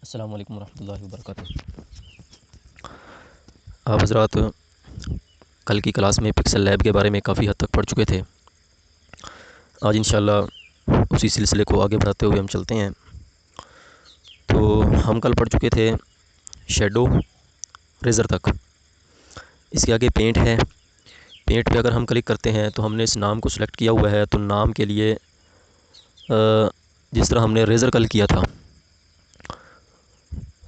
अस्सलाम वालेकुम रहमतुल्लाहि व बरकातुहू। आप हज़रात कल की क्लास में पिक्सल लैब के बारे में काफ़ी हद तक पढ़ चुके थे। आज इंशाल्लाह उसी सिलसिले को आगे बढ़ाते हुए हम चलते हैं। तो हम कल पढ़ चुके थे शेडो रेज़र तक। इसके आगे पेंट है। पेंट पे अगर हम क्लिक करते हैं तो हमने इस नाम को सिलेक्ट किया हुआ है। तो नाम के लिए जिस तरह हमने रेज़र कल किया था,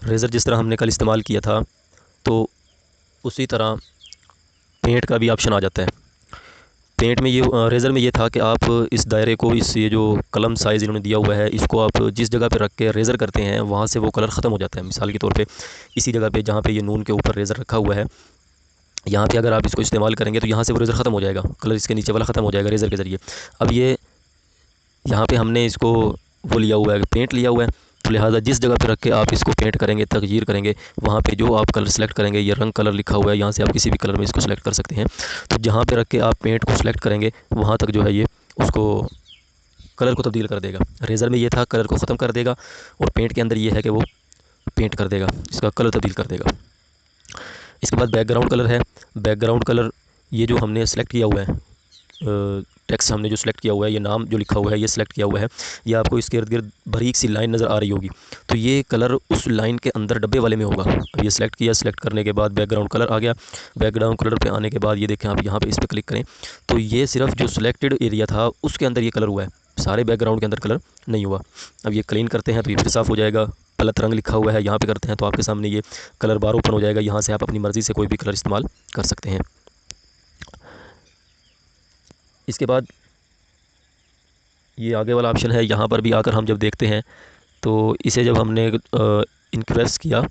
रेज़र जिस तरह हमने कल इस्तेमाल किया था, तो उसी तरह पेंट का भी ऑप्शन आ जाता है। पेंट में ये रेज़र में ये था कि आप इस दायरे को, इस ये जो कलम साइज़ इन्होंने दिया हुआ है, इसको आप जिस जगह पे रख के रेज़र करते हैं वहाँ से वो कलर ख़त्म हो जाता है। मिसाल के तौर पे इसी जगह पे जहाँ पे ये नून के ऊपर रेज़र रखा हुआ है, यहाँ पे अगर आप इसको इस्तेमाल करेंगे तो यहाँ से वो रेज़र ख़त्म हो जाएगा, कलर इसके नीचे वाला ख़त्म हो जाएगा रेज़र के ज़रिए। अब ये यहाँ पे हमने इसको वो लिया हुआ है, पेंट लिया हुआ है, तो लिहाजा जिस जगह पे रख के आप इसको पेंट करेंगे, तगयीर करेंगे, वहाँ पे जो आप कलर सेलेक्ट करेंगे, ये रंग कलर लिखा हुआ है, यहाँ से आप किसी भी कलर में इसको सेलेक्ट कर सकते हैं। तो जहाँ पे रख के आप पेंट को सेलेक्ट करेंगे वहाँ तक जो है ये उसको कलर को तब्दील कर देगा। रेज़र में ये था कलर को ख़त्म कर देगा, और पेंट के अंदर ये है कि वो पेंट कर देगा, इसका कलर तब्दील कर देगा। इसके बाद बैकग्राउंड कलर है। बैकग्राउंड कलर ये जो हमने सेलेक्ट किया हुआ है, टेक्स्ट हमने जो सेलेक्ट किया हुआ है, ये नाम जो लिखा हुआ है ये सेलेक्ट किया हुआ है, ये आपको इसके इर्द गिर्द बारीक सी लाइन नज़र आ रही होगी। तो ये कलर उस लाइन के अंदर डब्बे वाले में होगा। अब ये सेलेक्ट किया, सेलेक्ट करने के बाद बैकग्राउंड कलर आ गया। बैकग्राउंड कलर पे आने के बाद ये देखें आप यहाँ पे इस पर क्लिक करें तो ये सिर्फ जो सिलेक्टेड एरिया था उसके अंदर ये कलर हुआ है, सारे बैकग्राउंड के अंदर कलर नहीं हुआ। अब ये क्लीन करते हैं तो ये फिर साफ़ हो जाएगा। गलत रंग लिखा हुआ है, यहाँ पे करते हैं तो आपके सामने ये कलर बार ओपन हो जाएगा। यहाँ से आप अपनी मर्ज़ी से कोई भी कलर इस्तेमाल कर सकते हैं। इसके बाद ये आगे वाला ऑप्शन है, यहाँ पर भी आकर हम जब देखते हैं तो इसे जब हमने इंक्रेस किया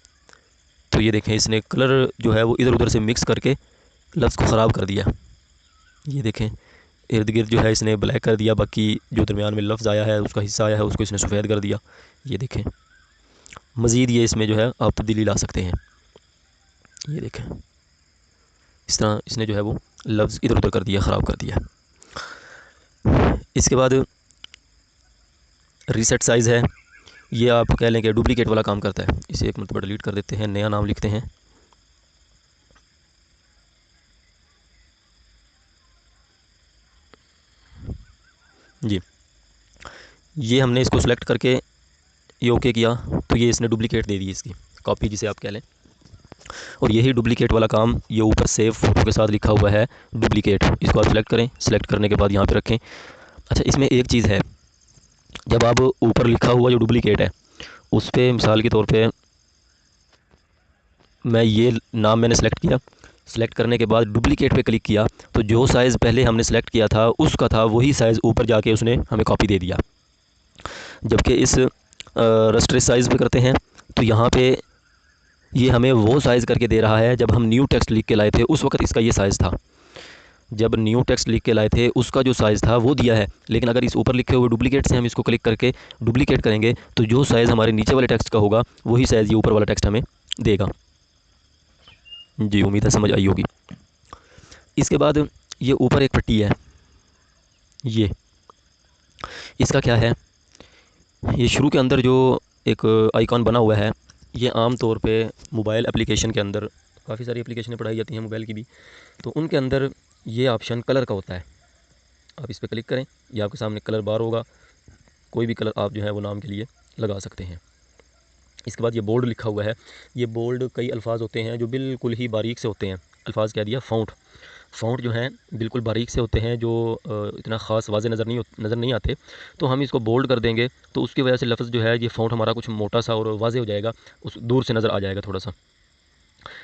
तो ये देखें इसने कलर जो है वो इधर उधर से मिक्स करके लफ्ज़ को ख़राब कर दिया। ये देखें इर्द गिर्द जो है इसने ब्लैक कर दिया, बाकी जो दरमियान में लफ्ज़ आया है उसका हिस्सा आया है उसको इसने सफ़ेद कर दिया। ये देखें मज़ीद ये इसमें जो है आप तब्दीली ला सकते हैं। ये देखें इस तरह इसने जो है वो लफ्ज़ इधर उधर कर दिया, ख़राब कर दिया। इसके बाद रीसेट साइज़ है। ये आप कह लें कि डुप्लीकेट वाला काम करता है। इसे एक मरतबा डिलीट कर देते हैं, नया नाम लिखते हैं। जी, ये हमने इसको सेलेक्ट करके ये ओके किया तो ये इसने डुप्लीकेट दे दी, इसकी कॉपी जिसे आप कह लें। और यही डुप्लीकेट वाला काम ये ऊपर सेव फ़ोटो के साथ लिखा हुआ है डुप्लीकेट, इसको आप सेलेक्ट करें, सेलेक्ट करने के बाद यहाँ पे रखें। अच्छा, इसमें एक चीज़ है, जब आप ऊपर लिखा हुआ जो डुप्लीकेट है उस पर मिसाल के तौर पे मैं ये नाम मैंने सेलेक्ट किया, सेलेक्ट करने के बाद डुप्लीकेट पे क्लिक किया तो जो साइज़ पहले हमने सेलेक्ट किया था उसका था वही साइज़ ऊपर जाके उसने हमें कॉपी दे दिया। जबकि इस रस्ट्रेस साइज़ पे करते हैं तो यहाँ पे ये हमें वो साइज़ करके दे रहा है जब हम न्यू टेक्स्ट लिख के लाए थे उस वक्त इसका ये साइज़ था। जब न्यू टेक्स्ट लिख के लाए थे उसका जो साइज़ था वो दिया है, लेकिन अगर इस ऊपर लिखे हुए डुप्लीकेट से हम इसको क्लिक करके डुप्लीकेट करेंगे तो जो साइज़ हमारे नीचे वाले टेक्स्ट का होगा वही साइज़ ये ऊपर वाला टेक्स्ट हमें देगा। जी, उम्मीद है समझ आई होगी। इसके बाद ये ऊपर एक पट्टी है, ये इसका क्या है, ये शुरू के अंदर जो एक आइकॉन बना हुआ है, ये आम तौर पे मोबाइल एप्लीकेशन के अंदर, काफ़ी सारी एप्लीकेशनें पढ़ाई जाती हैं मोबाइल की भी, तो उनके अंदर ये ऑप्शन कलर का होता है। आप इस पर क्लिक करें, ये आपके सामने कलर बार होगा, कोई भी कलर आप जो है वो नाम के लिए लगा सकते हैं। इसके बाद ये बोल्ड लिखा हुआ है। ये बोल्ड कई अल्फाज होते हैं जो बिल्कुल ही बारीक से होते हैं, अल्फाज कह दिया फ़ॉन्ट, फ़ॉन्ट जो हैं बिल्कुल बारीक से होते हैं, जो इतना ख़ास वाज़े नज़र नहीं आते। तो हम इसको बोल्ड कर देंगे तो उसकी वजह से लफ्ज़ जो है ये फ़ॉन्ट हमारा कुछ मोटा सा और वाज़े हो जाएगा, उस दूर से नज़र आ जाएगा थोड़ा सा।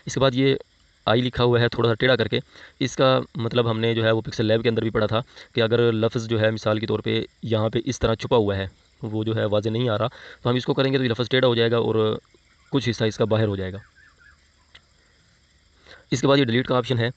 इसके बाद ये आई लिखा हुआ है थोड़ा सा टेढ़ा करके, इसका मतलब हमने जो है वो पिक्सल लैब के अंदर भी पढ़ा था कि अगर लफ्ज़ जो है मिसाल के तौर पे यहाँ पे इस तरह छुपा हुआ है, वो जो है वाज़े नहीं आ रहा, तो हम इसको करेंगे तो ये लफ्ज़ टेढ़ा हो जाएगा और कुछ हिस्सा इसका बाहर हो जाएगा। इसके बाद ये डिलीट का ऑप्शन है।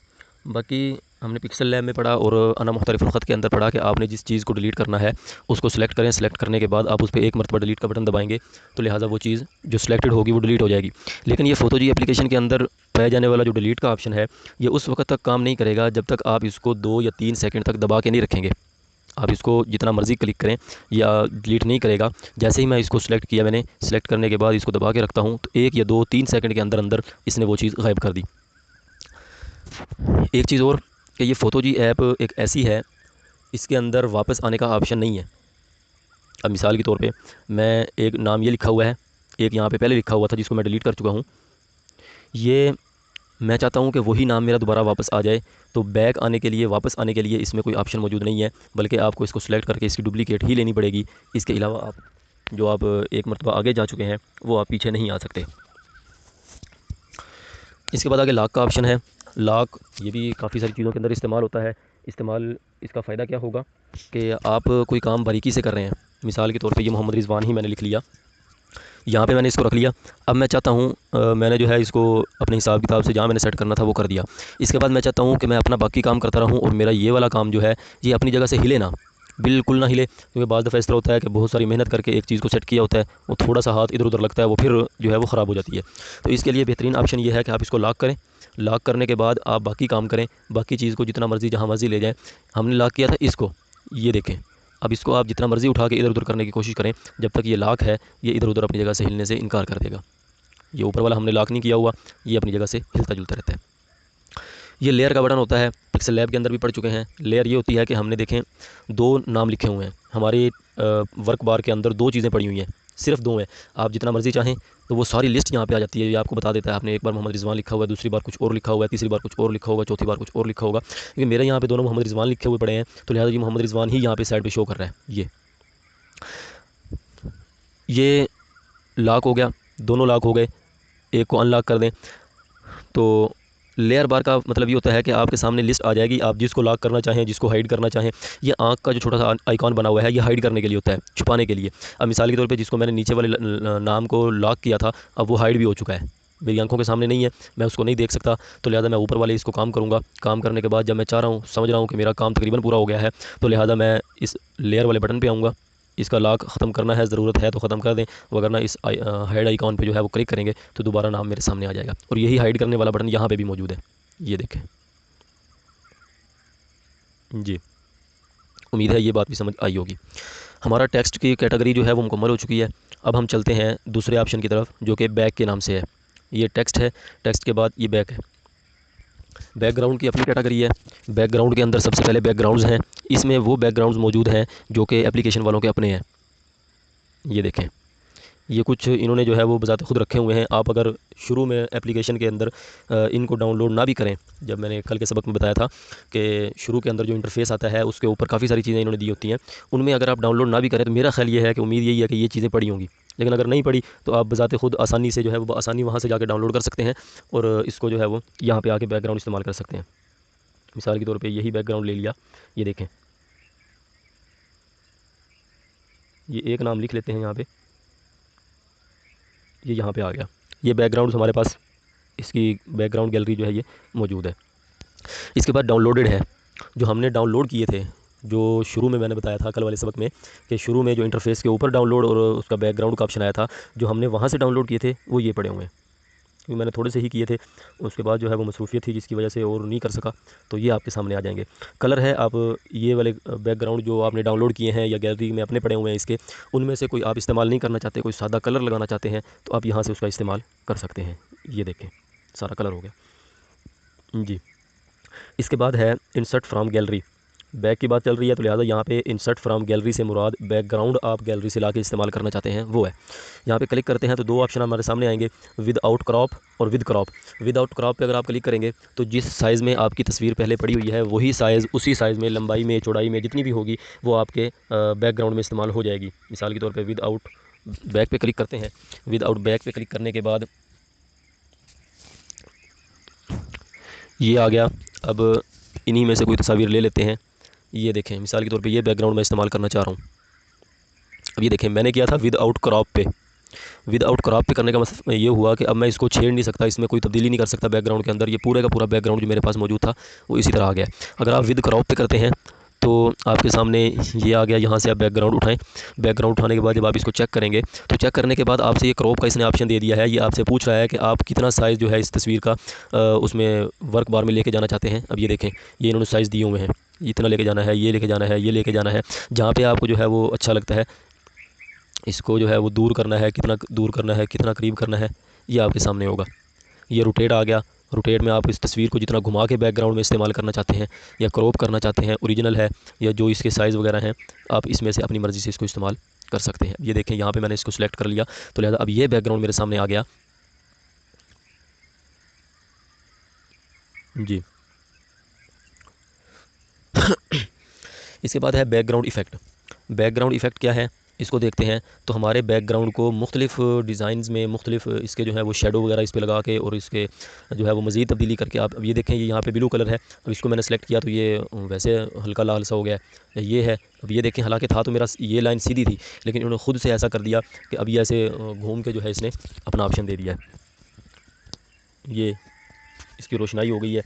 बाकी हमने पिक्सल लैब में पढ़ा और अना मुख्तलिफ़ुल ख़त के अंदर पढ़ा कि आपने जिस चीज़ को डिलीट करना है उसको सेलेक्ट करें, सेलेक्ट करने के बाद आप उस पर एक मरतबा डिलीट का बटन दबाएंगे तो लिहाजा वो चीज़ जो सिलेक्टेड होगी वो डिलीट हो जाएगी। लेकिन ये फ़ोटो जी एप्लीकेशन के अंदर पाया जाने वाला जो डिलीट का ऑप्शन है, ये उस वक्त तक काम नहीं करेगा जब तक आप इसको 2 या 3 सेकंड तक दबा के नहीं रखेंगे। आप इसको जितना मर्ज़ी क्लिक करें या डिलीट नहीं करेगा। जैसे ही मैं इसको सिलेक्ट किया, मैंने सिलेक्ट करने के बाद इसको दबा के रखता हूँ तो 1 या 2-3 सेकंड के अंदर अंदर इसने वो चीज़ गायब कर दी। एक चीज़ और कि ये फ़ोटोजी ऐप एक ऐसी है, इसके अंदर वापस आने का ऑप्शन नहीं है। अब मिसाल के तौर पे मैं एक नाम ये लिखा हुआ है, एक यहाँ पे पहले लिखा हुआ था जिसको मैं डिलीट कर चुका हूँ, ये मैं चाहता हूँ कि वही नाम मेरा दोबारा वापस आ जाए। तो बैक आने के लिए, वापस आने के लिए इसमें कोई ऑप्शन मौजूद नहीं है, बल्कि आपको इसको सिलेक्ट करके इसकी डुप्लीकेट ही लेनी पड़ेगी। इसके अलावा आप जो आप एक मरतबा आगे जा चुके हैं वो आप पीछे नहीं आ सकते। इसके बाद आगे लॉक का ऑप्शन है। लॉक ये भी काफ़ी सारी चीज़ों के अंदर इस्तेमाल होता है। इस्तेमाल इसका फ़ायदा क्या होगा कि आप कोई काम बारीकी से कर रहे हैं, मिसाल के तौर पे ये मोहम्मद रिज़वान ही मैंने लिख लिया, यहाँ पे मैंने इसको रख लिया। अब मैं चाहता हूँ मैंने जो है इसको अपने हिसाब किताब से जहाँ मैंने सेट करना था वो कर दिया। इसके बाद मैं चाहता हूँ कि मैं अपना बाकी काम करता रहूँ और मेरा ये वाला काम जो है ये अपनी जगह से हिले ना, बिल्कुल ना हिले, क्योंकि बाद दफ़ा इस तरह होता है कि बहुत सारी मेहनत करके एक चीज़ को सेट किया होता है, वो थोड़ा सा हाथ इधर उधर लगता है, वो फिर जो है वो ख़राब हो जाती है। तो इसके लिए बेहतरीन ऑप्शन ये है कि आप इसको लॉक करें। लॉक करने के बाद आप बाकी काम करें, बाकी चीज़ को जितना मर्ज़ी जहाँ मर्ज़ी ले जाएँ। हमने लॉक किया था इसको, ये देखें। अब इसको आप जितना मर्ज़ी उठा के इधर उधर करने की कोशिश करें, जब तक ये लॉक है ये इधर उधर अपनी जगह से हिलने से इनकार कर देगा। ये ऊपर वाला हमने लॉक नहीं किया हुआ, ये अपनी जगह से हिलता जुलता रहता है। ये लेयर का बटन होता है, पिक्सल लैब के अंदर भी पढ़ चुके हैं। लेयर ये होती है कि हमने देखें 2 नाम लिखे हुए हैं हमारे वर्क बार के अंदर, 2 चीज़ें पड़ी हुई हैं, सिर्फ 2 हैं। आप जितना मर्ज़ी चाहें तो वो सारी लिस्ट यहाँ पे आ जाती है, ये आपको बता देता है। आपने एक बार मोहम्मद रिज़वान लिखा हुआ है, दूसरी बार कुछ और लिखा हुआ है, तीसरी बार कुछ और लिखा होगा, चौथी बार कुछ और लिखा होगा। क्योंकि मेरे यहाँ पे दोनों मोहम्मद रिज़वान लिखे हुए पड़े हैं, तो लिहाजा ये मोहम्मद रिज़वान ही यहाँ पे साइड पे शो कर रहा है। ये लॉक हो गया, दोनों लॉक हो गए। एक को अनलॉक कर दें तो लेयर बार का मतलब ये होता है कि आपके सामने लिस्ट आ जाएगी, आप जिसको लॉक करना चाहें, जिसको हाइड करना चाहें। ये आँख का जो छोटा सा आइकॉन बना हुआ है ये हाइड करने के लिए होता है, छुपाने के लिए। अब मिसाल के तौर पे जिसको मैंने नीचे वाले नाम को लॉक किया था, अब वो हाइड भी हो चुका है, मेरी आंखों के सामने नहीं है, मैं उसको नहीं देख सकता। तो लिहाजा मैं ऊपर वाले इसको काम करूँगा। काम करने के बाद जब मैं चाह रहा हूँ, समझ रहा हूँ कि मेरा काम तकरीबन पूरा हो गया है, तो लिहाजा मैं इस लेयर वाले बटन पर आऊँगा। इसका लॉक ख़त्म करना है, ज़रूरत है तो ख़त्म कर दें, वरना इस हाइड आइकॉन पे जो है वो क्लिक करेंगे तो दोबारा नाम मेरे सामने आ जाएगा। और यही हाइड करने वाला बटन यहाँ पे भी मौजूद है, ये देखें जी। उम्मीद है ये बात भी समझ आई होगी। हमारा टेक्स्ट की कैटेगरी जो है वो मुकम्मल हो चुकी है। अब हम चलते हैं दूसरे ऑप्शन की तरफ जो कि बैक के नाम से है। ये टेक्स्ट है, टेक्स्ट के बाद ये बैक है। बैकग्राउंड की अपनी कैटेगरी है। बैकग्राउंड के अंदर सबसे पहले बैकग्राउंड्स हैं। इसमें वो बैकग्राउंड्स मौजूद हैं जो कि एप्लीकेशन वालों के अपने हैं। ये देखें, ये कुछ इन्होंने जो है वो बजाते खुद रखे हुए हैं। आप अगर शुरू में एप्लीकेशन के अंदर इनको डाउनलोड ना भी करें, जब मैंने कल के सबक में बताया था कि शुरू के अंदर जो इंटरफेस आता है उसके ऊपर काफ़ी सारी चीज़ें इन्होंने दी होती हैं, उनमें अगर आप डाउनलोड ना भी करें तो मेरा ख्याल ये है कि उम्मीद यही है कि ये चीज़ें पड़ी होंगी। लेकिन अगर नहीं पड़ी तो आप बजाते खुद आसानी से जो है वो आसानी वहाँ से जाकर डाउनलोड कर सकते हैं और इसको जो है वो यहाँ पर आके बैकग्राउंड इस्तेमाल कर सकते हैं। मिसाल के तौर पर यही बैकग्राउंड ले लिया, ये देखें, ये एक नाम लिख लेते हैं यहाँ पे, ये यहाँ पे आ गया। ये बैकग्राउंड हमारे पास, इसकी बैकग्राउंड गैलरी जो है ये मौजूद है। इसके बाद डाउनलोडेड है, जो हमने डाउनलोड किए थे, जो शुरू में मैंने बताया था कल वाले सबक में कि शुरू में जो इंटरफेस के ऊपर डाउनलोड और उसका बैकग्राउंड का ऑप्शन आया था, जो हमने वहाँ से डाउनलोड किए थे वो ये पड़े हुए हैं। क्योंकि मैंने थोड़े से ही किए थे, उसके बाद जो है वो मसरूफियत थी जिसकी वजह से और नहीं कर सका, तो ये आपके सामने आ जाएंगे। कलर है, आप ये वाले बैकग्राउंड जो आपने डाउनलोड किए हैं या गैलरी में अपने पड़े हुए हैं इसके, उनमें से कोई आप इस्तेमाल नहीं करना चाहते, कोई सादा कलर लगाना चाहते हैं तो आप यहाँ से उसका इस्तेमाल कर सकते हैं। ये देखें, सारा कलर हो गया जी। इसके बाद है इंसर्ट फ्रॉम गैलरी। बैक की बात चल रही है तो लिहाजा यहाँ पे इंसर्ट फ्रॉम गैलरी से मुराद बैकग्राउंड आप गैलरी से लाके इस्तेमाल करना चाहते हैं वो है। यहाँ पे क्लिक करते हैं तो 2 ऑप्शन हमारे सामने आएंगे, विद आउट क्रॉप और with crop. With out crop पे अगर आप क्लिक करेंगे तो जिस साइज़ में आपकी तस्वीर पहले पड़ी हुई है वही साइज़, उसी साइज़ में, लंबाई में, चौड़ाई में जितनी भी होगी वो आपके बैकग्राउंड में इस्तेमाल हो जाएगी। मिसाल के तौर पर विद आउट बैक पे क्लिक करते हैं। विद आउट बैक पे क्लिक करने के बाद ये आ गया। अब इन्हीं में से कोई तस्वीर ले लेते हैं। ये देखें, मिसाल के तौर पे ये बैकग्राउंड मैं इस्तेमाल करना चाह रहा हूँ। अब ये देखें, मैंने किया था विद आउट क्रॉप पे। विद आउट क्रॉप पे करने का मतलब ये हुआ कि अब मैं इसको छेड़ नहीं सकता, इसमें कोई तब्दीली नहीं कर सकता बैकग्राउंड के अंदर। ये पूरे का पूरा बैकग्राउंड जो मेरे पास मौजूद था वो इसी तरह आ गया। अगर आप विद क्रॉप पे करते हैं तो आपके सामने ये आ गया। यहाँ से आप बैकग्राउंड उठाएं। बैकग्राउंड उठाने के बाद जब आप इसको चेक करेंगे तो चेक करने के बाद आपसे ये क्रॉप का इसने ऑप्शन दे दिया है। ये आपसे पूछ रहा है कि आप कितना साइज़ जो है इस तस्वीर का उसमें वर्क बार में लेके जाना चाहते हैं। अब ये देखें, ये इन्होंने साइज़ दिए हुए हैं, इतना लेके जाना है, ये लेके जाना है, ये लेके जाना है। जहाँ पे आपको जो है वो अच्छा लगता है, इसको जो है वो दूर करना है, कितना दूर करना है, कितना करीब करना है, ये आपके सामने होगा। ये रोटेट आ गया। रोटेट में आप इस तस्वीर को जितना घुमा के बैकग्राउंड में इस्तेमाल करना चाहते हैं या क्रॉप करना चाहते हैं, ओरिजिनल है या जो इसके साइज़ वगैरह हैं, आप इसमें से अपनी मर्ज़ी से इसको इस्तेमाल कर सकते हैं। ये देखें, यहाँ पे मैंने इसको सिलेक्ट कर लिया, तो लिहाजा अब ये बैकग्राउंड मेरे सामने आ गया। जी। इसके बाद है बैकग्राउंड इफ़ेक्ट। बैकग्राउंड इफ़ेक्ट क्या है, इसको देखते हैं। तो हमारे बैकग्राउंड को मुख्तलिफ़ डिज़ाइंस में मुख्तलिफ़ इसके जो है वो शेडो वगैरह इस पे लगा के और इसके जो है वो मज़ीद तब्दीली करके, आप अब ये देखें, ये यहाँ पे ब्लू कलर है। अब इसको मैंने सेलेक्ट किया तो ये वैसे हल्का लाल सा हो गया है, ये है। अब ये देखें, हालांकि था तो मेरा ये लाइन सीधी थी, लेकिन इन्होंने ख़ुद से ऐसा कर दिया कि अब ये ऐसे घूम के जो है इसने अपना ऑप्शन दे दिया है। ये इसकी रोशनाई हो गई है।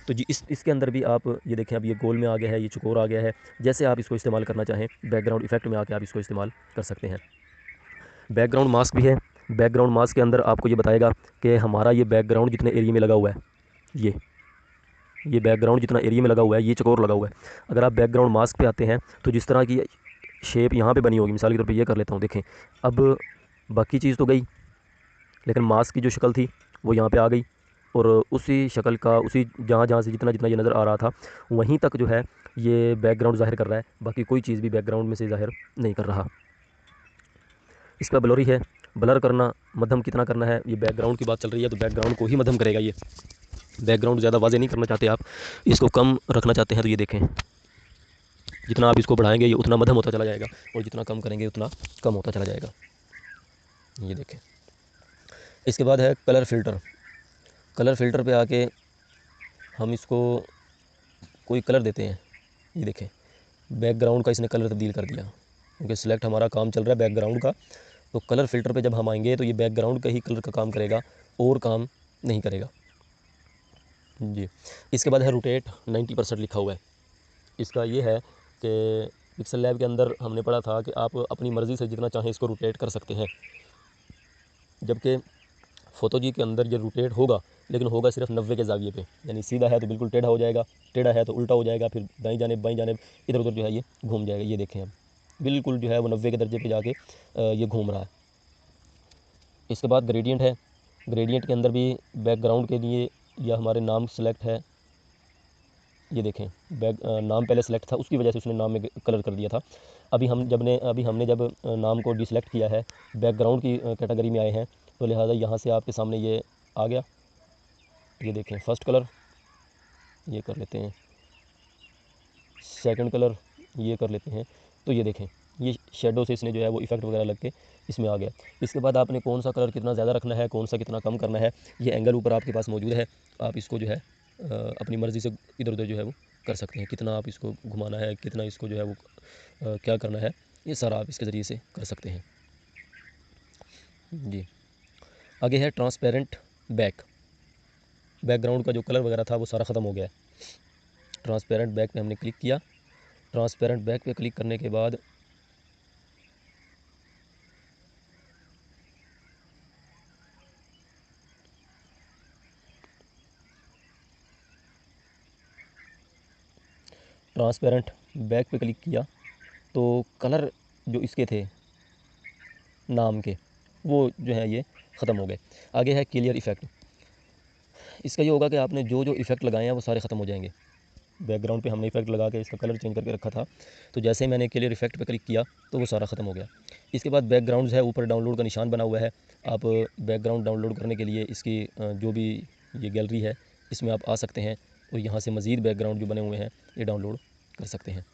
तो जी इसके अंदर भी आप ये देखें, अब ये गोल में आ गया है, ये चौकोर आ गया है। जैसे आप इसको इस्तेमाल करना चाहें, बैकग्राउंड इफ़ेक्ट में आके आप इसको इस्तेमाल कर सकते हैं। बैकग्राउंड मास्क भी है। बैकग्राउंड मास्क के अंदर आपको ये बताएगा कि हमारा ये बैकग्राउंड जितने एरिया में लगा हुआ है, ये बैकग्राउंड जितना एरिया में लगा हुआ है, ये चौकोर लगा हुआ है। अगर आप बैकग्राउंड मास्क पे आते हैं तो जिस तरह की शेप यहाँ पे बनी होगी, मिसाल के तौर पे ये कर लेता हूँ, देखें। अब बाकी चीज़ तो गई, लेकिन मास्क की जो शक्ल थी वो यहाँ पे आ गई, और उसी शक्ल का उसी जहाँ जहाँ से जितना जितना ये नज़र आ रहा था वहीं तक जो है ये बैकग्राउंड ज़ाहिर कर रहा है। बाकी कोई चीज़ भी बैकग्राउंड में से ज़ाहिर नहीं कर रहा। इस पर ब्लरी है। ब्लर करना, मध्यम कितना करना है, ये बैकग्राउंड की बात चल रही है तो बैकग्राउंड को ही मध्यम करेगा। ये बैकग्राउंड ज़्यादा वाज़े नहीं करना चाहते आप, इसको कम रखना चाहते हैं, तो ये देखें, जितना आप इसको बढ़ाएंगे ये उतना मध्यम होता चला जाएगा, और जितना कम करेंगे उतना कम होता चला जाएगा। ये देखें। इसके बाद है कलर फ़िल्टर। कलर फ़िल्टर पे आके हम इसको कोई कलर देते हैं। ये देखें, बैकग्राउंड का इसने कलर तब्दील कर दिया, क्योंकि सिलेक्ट हमारा काम चल रहा है बैकग्राउंड का। तो कलर फ़िल्टर पे जब हम आएंगे तो ये बैकग्राउंड का ही कलर का काम करेगा और काम नहीं करेगा। जी। इसके बाद है रोटेट। 90% लिखा हुआ है। इसका ये है कि पिक्सल लैब के अंदर हमने पढ़ा था कि आप अपनी मर्ज़ी से जितना चाहें इसको रोटेट कर सकते हैं, जबकि फ़ोटो जी के अंदर ये रोटेट होगा, लेकिन होगा सिर्फ 90 के ज़ाविये पे। यानी सीधा है तो बिल्कुल टेढ़ा हो जाएगा, टेढ़ा है तो उल्टा हो जाएगा, फिर दाईं जानिब बाईं जानिब इधर उधर जो है ये घूम जाएगा। ये देखें, अब बिल्कुल जो है वो 90 के दर्जे पे जाके ये घूम रहा है। इसके बाद ग्रेडियंट है। ग्रेडियंट के अंदर भी बैकग्राउंड के लिए या हमारे नाम सेलेक्ट है। ये देखें, नाम पहले सेलेक्ट था, उसकी वजह से उसने नाम में कलर कर दिया था। अभी हमने जब नाम को डिसेलेक्ट किया है, बैकग्राउंड की कैटेगरी में आए हैं, तो लिहाजा यहाँ से आपके सामने ये आ गया। ये देखें, फर्स्ट कलर ये कर लेते हैं, सेकंड कलर ये कर लेते हैं। तो ये देखें, ये शेडो से इसने जो है वो इफ़ेक्ट वगैरह लग के इसमें आ गया। इसके बाद आपने कौन सा कलर कितना ज़्यादा रखना है, कौन सा कितना कम करना है, ये एंगल ऊपर आपके पास मौजूद है। आप इसको जो है अपनी मर्ज़ी से इधर उधर जो है वो कर सकते हैं, कितना आप इसको घुमाना है, कितना इसको जो है वो क्या करना है, ये सारा आप इसके ज़रिए से कर सकते हैं। जी। आगे है ट्रांसपेरेंट बैक। बैकग्राउंड का जो कलर वगैरह था वो सारा ख़त्म हो गया है। ट्रांसपेरेंट बैक पे हमने क्लिक किया। ट्रांसपेरेंट बैक पे क्लिक करने के बाद ट्रांसपेरेंट बैक पे क्लिक किया तो कलर जो इसके थे नाम के वो जो है ये ख़त्म हो गए। आगे है क्लियर इफ़ेक्ट। इसका ये होगा कि आपने जो जो इफ़ेक्ट लगाए हैं वो सारे ख़त्म हो जाएंगे। बैकग्राउंड पे हमने इफ़ेक्ट लगा के इसका कलर चेंज करके रखा था, तो जैसे ही मैंने क्लियर इफ़ेक्ट पे क्लिक किया तो वो सारा ख़त्म हो गया। इसके बाद बैकग्राउंड्स है, ऊपर डाउनलोड का निशान बना हुआ है। आप बैकग्राउंड डाउनलोड करने के लिए इसकी जो भी ये गैलरी है इसमें आप आ सकते हैं और यहाँ से मज़ीद बैकग्राउंड जो बने हुए हैं ये डाउनलोड कर सकते हैं।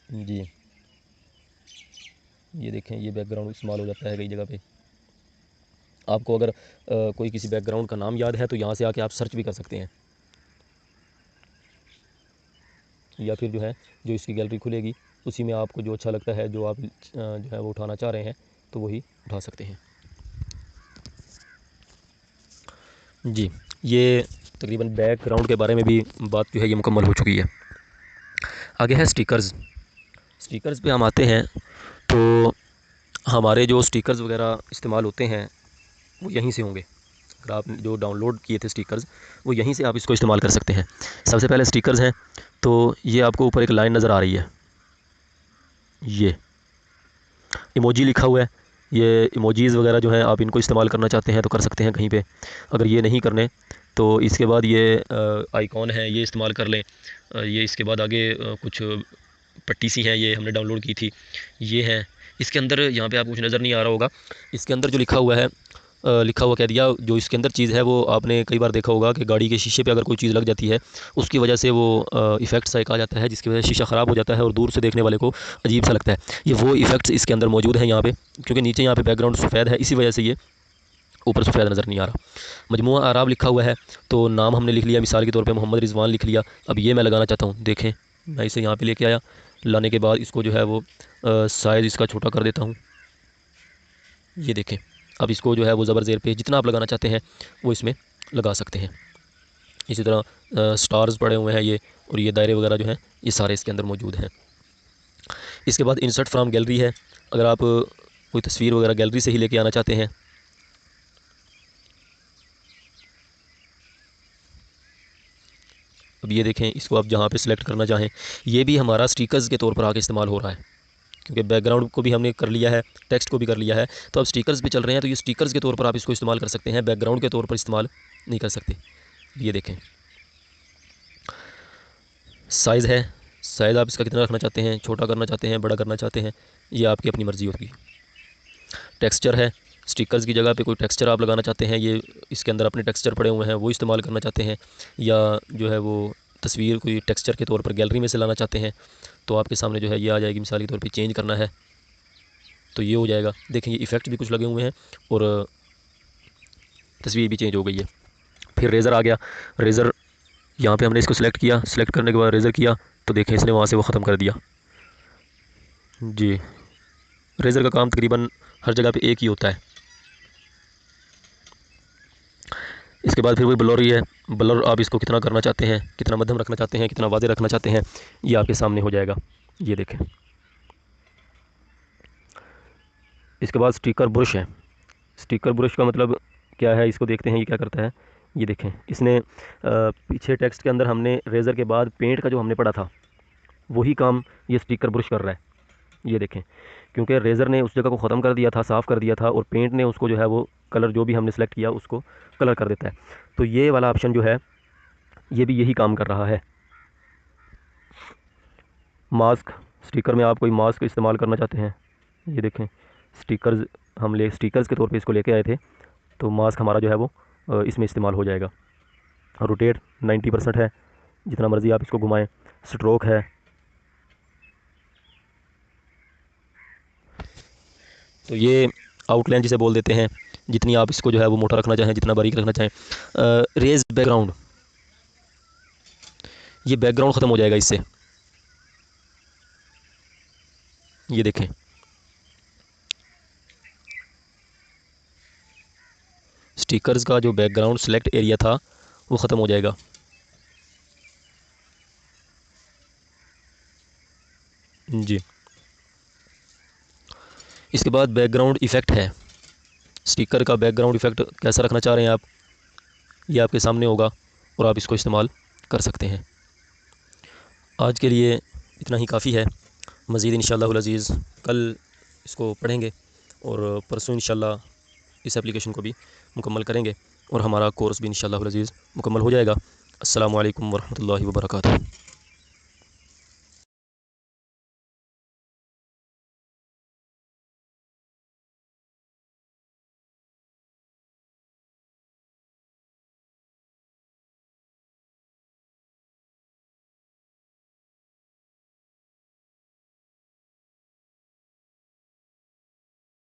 जी, ये देखें, ये बैकग्राउंड इस्तेमाल हो जाता है कई जगह पे। आपको अगर कोई किसी बैकग्राउंड का नाम याद है तो यहाँ से आके आप सर्च भी कर सकते हैं, या फिर जो है जो इसकी गैलरी खुलेगी उसी में आपको जो अच्छा लगता है, जो आप जो है वो उठाना चाह रहे हैं तो वही उठा सकते हैं। जी, ये तकरीबन बैकग्राउंड के बारे में भी बात जो है ये मुकम्मल हो चुकी है। आगे है स्टिकर्स। स्टिकर्स पे हम आते हैं तो हमारे जो स्टिकर्स वगैरह इस्तेमाल होते हैं वो यहीं से होंगे। अगर आप जो डाउनलोड किए थे स्टिकर्स, वो यहीं से आप इसको इस्तेमाल कर सकते हैं। सबसे पहले स्टिकर्स हैं, तो ये आपको ऊपर एक लाइन नज़र आ रही है, ये इमोजी लिखा हुआ है। ये इमोजीज़ वगैरह जो हैं आप इनको इस्तेमाल करना चाहते हैं तो कर सकते हैं कहीं पे। अगर ये नहीं करने तो इसके बाद ये आइकॉन है, ये इस्तेमाल कर लें। ये इसके बाद आगे कुछ पट्टी सी है, ये हमने डाउनलोड की थी, ये है। इसके अंदर यहाँ पे आपको कुछ नज़र नहीं आ रहा होगा, इसके अंदर जो लिखा हुआ है, लिखा हुआ कह दिया, जो इसके अंदर चीज़ है वो आपने कई बार देखा होगा कि गाड़ी के शीशे पे अगर कोई चीज़ लग जाती है उसकी वजह से वो इफ़ेक्ट सा एक आ जाता है, जिसकी वजह से शीशा ख़राब हो जाता है और दूर से देखने वाले को अजीब सा लगता है। ये वो इफ़ेक्ट्स इसके अंदर मौजूद हैं यहाँ पे, क्योंकि नीचे यहाँ पे बैकग्राउंड सफ़ेद है, इसी वजह से ये ऊपर सफ़ेद नज़र नहीं आ रहा। मजमुआ आराब लिखा हुआ है, तो नाम हमने लिख लिया, मिसाल के तौर पे मोहम्मद रिजवान लिख लिया। अब ये मैं लगाना चाहता हूँ, देखें मैं इसे यहाँ पे लेके आया, लाने के बाद इसको जो है वो साइज़ इसका छोटा कर देता हूँ, ये देखें। अब इसको जो है वो ज़बर ज़ेर पे जितना आप लगाना चाहते हैं वो इसमें लगा सकते हैं। इसी तरह स्टार्स पड़े हुए हैं ये, और ये दायरे वगैरह जो हैं ये सारे इसके अंदर मौजूद हैं। इसके बाद इंसर्ट फ्रॉम गैलरी है, अगर आप कोई तस्वीर वगैरह गैलरी से ही लेके आना चाहते हैं, अब ये देखें, इसको आप जहाँ पे सिलेक्ट करना चाहें, ये भी हमारा स्टिकर्स के तौर पर आके इस्तेमाल हो रहा है, क्योंकि बैकग्राउंड को भी हमने कर लिया है, टेक्स्ट को भी कर लिया है, तो अब स्टिकर्स भी चल रहे हैं, तो ये स्टिकर्स के तौर पर आप इसको इस्तेमाल कर सकते हैं, बैकग्राउंड के तौर पर इस्तेमाल नहीं कर सकते। ये देखें, साइज़ है, साइज़ आप इसका कितना रखना चाहते हैं, छोटा करना चाहते हैं, बड़ा करना चाहते हैं, ये आपकी अपनी मर्ज़ी होगी। टेक्सचर है, स्टिकर्स की जगह पे कोई टेक्सचर आप लगाना चाहते हैं, ये इसके अंदर अपने टेक्सचर पड़े हुए हैं वो इस्तेमाल करना चाहते हैं, या जो है वो तस्वीर कोई टेक्सचर के तौर पर गैलरी में से लाना चाहते हैं, तो आपके सामने जो है ये आ जाएगी। मिसाल के तौर पे चेंज करना है तो ये हो जाएगा। देखें, ये इफ़ेक्ट भी कुछ लगे हुए हैं और तस्वीर भी चेंज हो गई है। फिर रेज़र आ गया, रेज़र यहाँ पे हमने इसको सिलेक्ट किया, सिलेक्ट करने के बाद रेज़र किया तो देखें इसने वहाँ से वो ख़त्म कर दिया जी। रेज़र का काम तकरीबन हर जगह पे एक ही होता है। इसके बाद फिर वही ब्लर ही है, ब्लर आप इसको कितना करना चाहते हैं, कितना मध्यम रखना चाहते हैं, कितना वाज़ेह रखना चाहते हैं, ये आपके सामने हो जाएगा, ये देखें। इसके बाद स्टिकर ब्रश है। स्टिकर ब्रश का मतलब क्या है, इसको देखते हैं ये क्या करता है। ये देखें, इसने पीछे टेक्स्ट के अंदर हमने रेज़र के बाद पेंट का जो हमने पढ़ा था वही काम ये स्टिकर ब्रश कर रहा है, ये देखें। क्योंकि रेज़र ने उस जगह को ख़त्म कर दिया था, साफ़ कर दिया था, और पेंट ने उसको जो है वो कलर जो भी हमने सेलेक्ट किया उसको कलर कर देता है। तो ये वाला ऑप्शन जो है ये भी यही काम कर रहा है। मास्क, स्टिकर में आप कोई मास्क इस्तेमाल करना चाहते हैं, ये देखें, स्टिकर्स हम स्टिकर्स के तौर पे इसको लेके आए थे, तो मास्क हमारा जो है वो इसमें इस्तेमाल हो जाएगा। रोटेट 90% है, जितना मर्ज़ी आप इसको घुमाएं। स्ट्रोक है, तो ये आउटलाइन जिसे बोल देते हैं, जितनी आप इसको जो है वो मोटा रखना चाहें, जितना बारीक रखना चाहें। रेज बैकग्राउंड, ये बैकग्राउंड ख़त्म हो जाएगा इससे, ये देखें। स्टिकर्स का जो बैकग्राउंड सेलेक्ट एरिया था वो ख़त्म हो जाएगा जी। इसके बाद बैकग्राउंड इफ़ेक्ट है। स्टिकर का बैकग्राउंड इफ़ेक्ट कैसा रखना चाह रहे हैं आप, ये आपके सामने होगा और आप इसको इस्तेमाल कर सकते हैं। आज के लिए इतना ही काफ़ी है। मज़ीद इंशाअल्लाह अज़ीज़ कल इसको पढ़ेंगे और परसों इंशाअल्लाह इस एप्लीकेशन को भी मुकम्मल करेंगे और हमारा कोर्स भी इंशाअल्लाह अज़ीज़ मुकम्मल हो जाएगा। अस्सलामु अलैकुम वरहमतुल्लाहि वबरकातुहू।